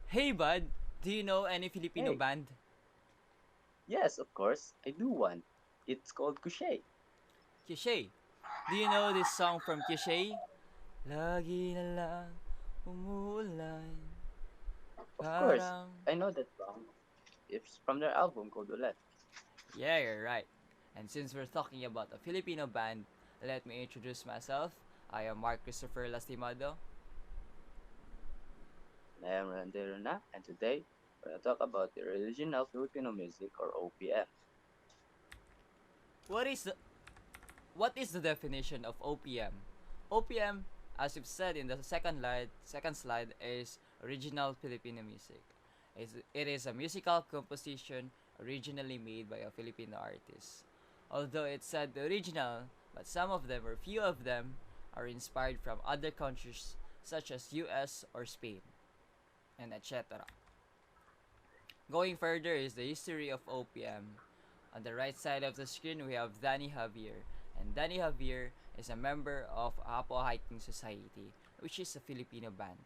Hey bud, do you know any Filipino Hey, band? yes, of course, I do one. It's called Couche. Kishay. Do you know this song from Kishay? Lagi na lang umuulan, Of course, parang... I know that song. It's from their album called Ulan. Yeah, you're right. And since we're talking about a Filipino band, let me introduce myself. I am Mark Christopher Lastimado. And I am Randiruna, and today we're going to talk about the original Filipino music or OPM. What is the what is the definition of OPM? OPM, as you've said in the second slide, is original Filipino music. It is a musical composition originally made by a Filipino artist. Although it's said original, but some of them or few of them are inspired from other countries such as US or Spain and etc. Going further is the history of OPM. On the right side of the screen, we have Danny Javier. And Danny Javier is a member of Apo Hiking Society, which is a Filipino band.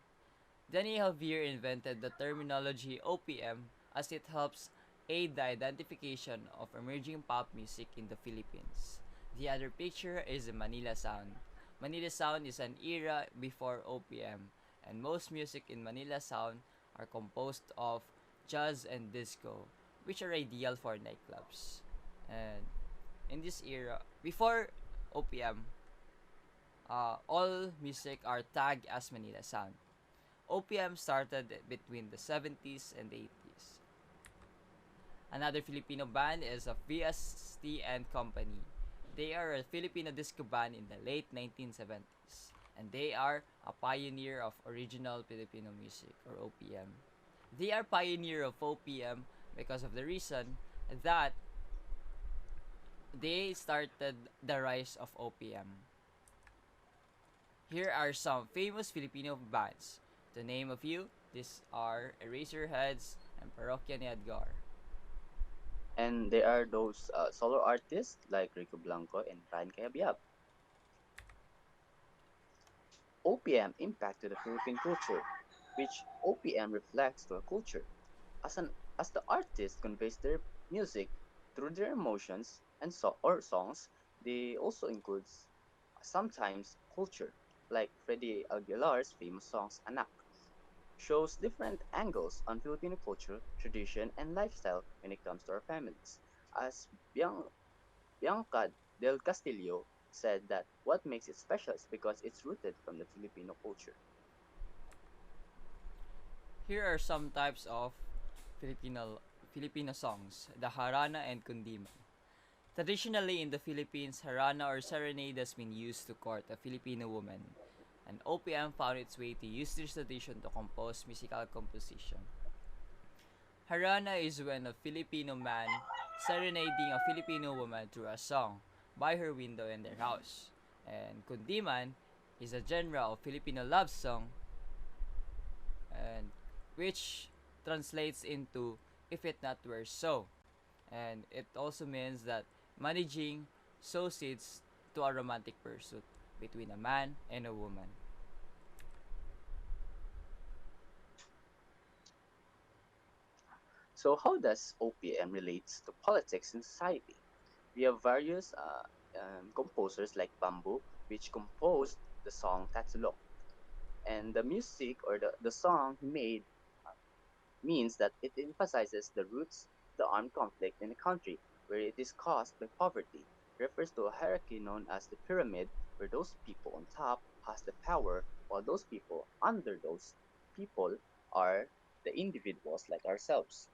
Danny Javier invented the terminology OPM as it helps aid the identification of emerging pop music in the Philippines. The other picture is the Manila Sound. Manila Sound is an era before OPM, and most music in Manila Sound are composed of jazz and disco, which are ideal for nightclubs. And in this era, before OPM, all music are tagged as Manila Sound. OPM started between the 70s and 80s. Another Filipino band is of VST and Company. They are a Filipino disco band in the late 1970s, and they are a pioneer of original Filipino music or OPM. They are pioneer of OPM because of the reason that they started the rise of OPM. Here are some famous Filipino bands. To name a few, these are Eraserheads and Parokya ni Edgar. And there are those solo artists like Rico Blanco and Ryan Cayabyab. OPM impacted the Philippine culture, which OPM reflects to a culture. As the artist conveys their music through their emotions and or songs, they also includes sometimes culture, like Freddie Aguilar's famous songs Anak, shows different angles on Filipino culture, tradition, and lifestyle when it comes to our families. As Bianca del Castillo said that what makes it special is because it's rooted from the Filipino culture. Here are some types of Filipino songs, the harana and kundiman. Traditionally in the Philippines, harana or serenade has been used to court a Filipino woman, and OPM found its way to use this tradition to compose musical composition. Harana is when a Filipino man serenading a Filipino woman through a song by her window in their house. And kundiman is a genre of Filipino love song and which translates into if it not were so. And it also means that managing succeeds to a romantic pursuit between a man and a woman. So how does OPM relates to politics and society? We have various composers like Bamboo, which composed the song Tatsulok. And the music or the song he made means that it emphasizes the roots of the armed conflict in the country, where it is caused by poverty, refers to a hierarchy known as the pyramid, where those people on top has the power, while those people under those people are the individuals like ourselves.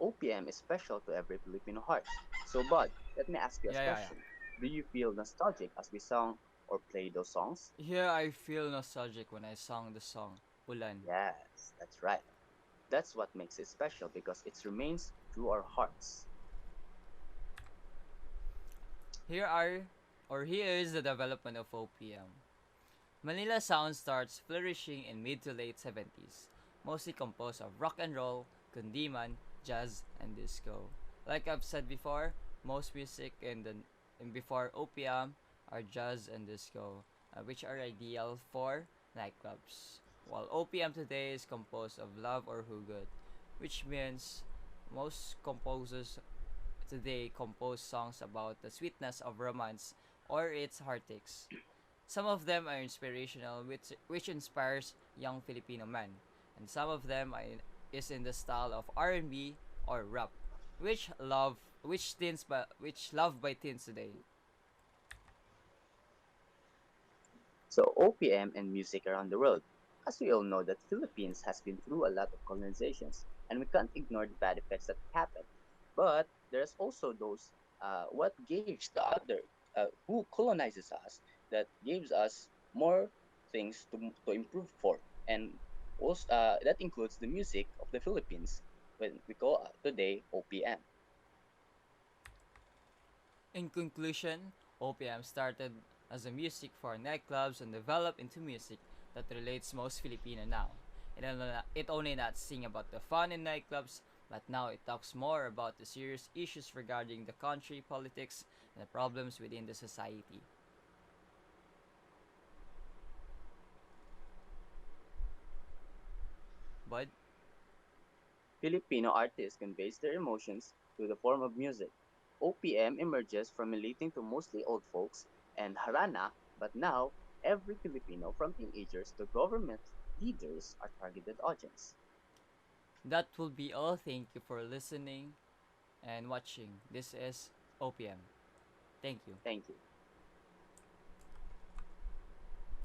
OPM is special to every Filipino heart. So, Bud, let me ask you a Yeah. question. Do you feel nostalgic as we sung or play those songs? Yeah, I feel nostalgic when I sang the song Ulan. Yes, that's right. That's what makes it special because it remains through our hearts. Here are here is the development of OPM. Manila sound starts flourishing in mid to late 70s, mostly composed of rock and roll, kundiman, jazz, and disco. Like I've said before, most music in before OPM are jazz and disco, which are ideal for nightclubs. While OPM today is composed of love or hugot, which means most composers today compose songs about the sweetness of romance or its heartaches. Some of them are inspirational, which inspires young Filipino men, and some of them is in the style of R&B or rap, which loved by teens today. So OPM and music around the world. As we all know that Philippines has been through a lot of colonizations and we can't ignore the bad effects that happen. But there's also those what gives the other who colonizes us that gives us more things to improve for. And also that includes the music of the Philippines when we call today OPM. In conclusion, OPM started as a music for nightclubs and developed into music that relates most Filipino now. It only not sing about the fun in nightclubs, but now it talks more about the serious issues regarding the country, politics, and the problems within the society. But Filipino artists conveys their emotions through the form of music. OPM emerges from relating to mostly old folks and harana, but now every Filipino from teenagers to government leaders are targeted audience. that will be all. Thank you for listening and watching. This is OPM. Thank you. Thank you.